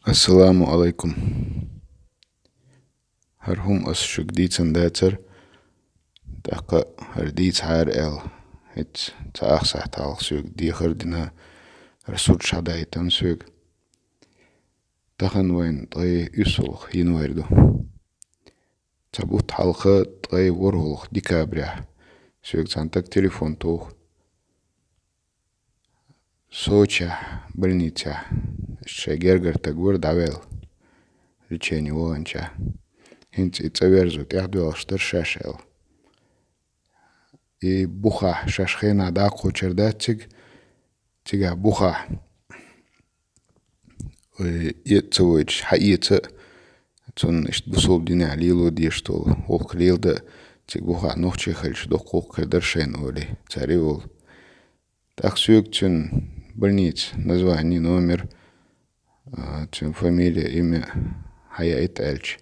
Assalamu alaikum. Har hum as shuk dicen dater. Taka har dic haar el. Het taach sacht al shuk dicher dina rasut shadaitan shuk. Tahan wain tay usul hinwerdu. Tabut halqa tay warhol dikabria. Shuk zantak telefon toch. Socha больница. Шегергер тагур давел. Лечение ванча. Хинц и цаверзут яхдуал штыршашел. И буха шашхена да кучердатциг. Тига буха. Иецович хаица. Цун ишт бусул дина лилу диштол. Олк лилда. Тиг буха нохчи хальш дохолк кадершен оли. Царивол. Так сюк цун больниц. Название, номер. Цун фамилия, имя. Хаят эльч.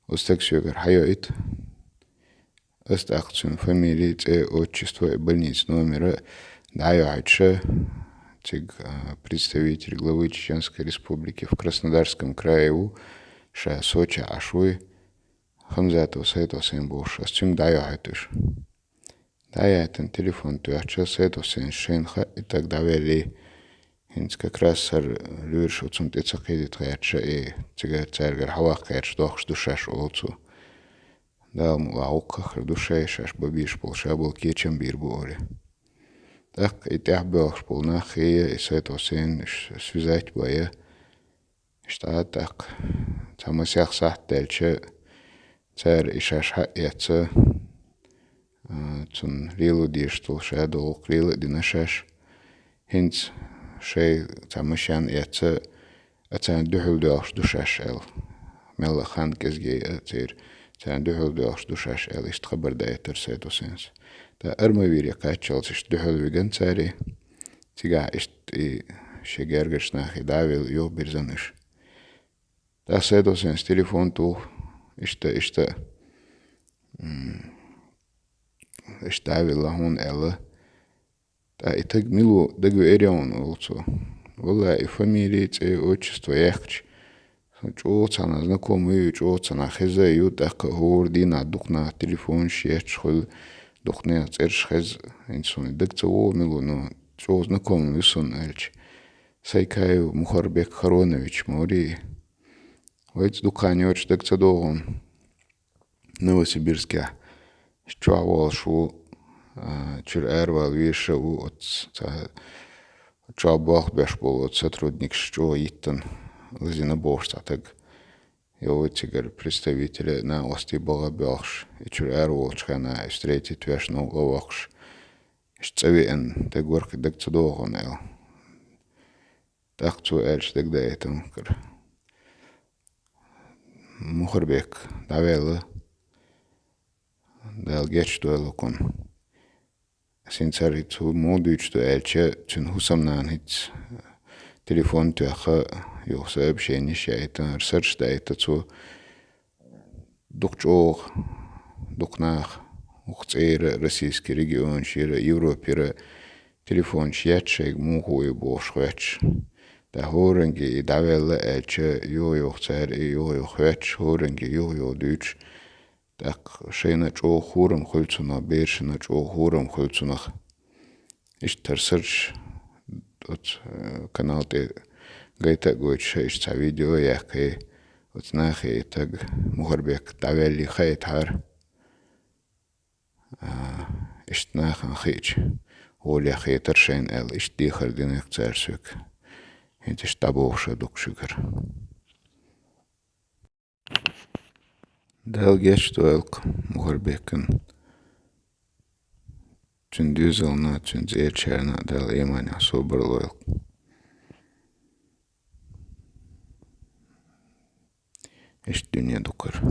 Остак сюгар хаят. Остак цун фамилия, отчество и больниц номера. Даю айча. Тиг представитель главы Чеченской Республики в Краснодарском крае. Ша Соча Ашуй. Хамзатов Сайтов Сен Бош. Астюм даю айтуш. Даю айтан телефон туяча Сайтов Сен Шенха. И так давели. Хинц как раз сар люршо цун тецакедит хаяча и тига царгар хавах хаяча дохш душаш олцу. Да муауках душай шаш бабиш полша был кечем бир буори. Так и тях бэлш полнах и Сайтов Сен связать боя. Что так. Тамасях сахт дельча цар и шаш хаяча. Цун рилу диштол шадол крила динашаш. Хинц شيء تمشان يتس أتان دحول داش دوشاش ال ملا خان كزجي أتير تان دحول داش دوشاش ال استخبر ده ترسيتو سنس تا أرمى ويري كاتشالس إشت دحول ويجن تاري تيجا إشت شجرجش ناخي داويل يو بيرزنش تا سيتو سنس تليفون تو إشت داويل لهون ال تا итак милу дагу эрион олцо. Вала и фамилия, и отчество яхч. Чоцана знакомый, чоцана хеза, ю так гордина духна телефон шеч хол духне церш хез инсон. Дагца о милу, но чо знакомый сон эльч. Сайкаю Мухарбек Харонович Мори. Вайц духанёч дагца догон. Новосибирске. Чуавал шу чур эрвал вишеву от чабах бешбол от сотрудник что иттен лазина бошта так его тигр представители на ости бога бахш и чур эрвал чхана встретить веш но ловахш штавен так горк так цудогон эл так цу эльш так да этом кр Мухарбек давел дал геч дуэлокон Синцарит модуч то эльче чун хусамнан хит телефон туаха ё сообщение шайтан research дайта цу дукчох дукнах ухцер российский регион шира Европера телефон шятшег мухой бошхвеч да хоренги давелла эльче ё цер ё хвеч хоренги ё дуч так шейна чо хурам хөлцуна бершина чо хурам хөлцунах иштер search от канал те гайта гоч шейш ца видео яхе от нахе так Мухарбек давели хайтар ишт нахан хич оля хайтар шейн эл ишт дихар динек церсük это штабовша дукшугар Дал гештуэлк Мухарбекэн чун дюзелна чун зерчерна дал эманя собрлоэлк Ишт дюня дукар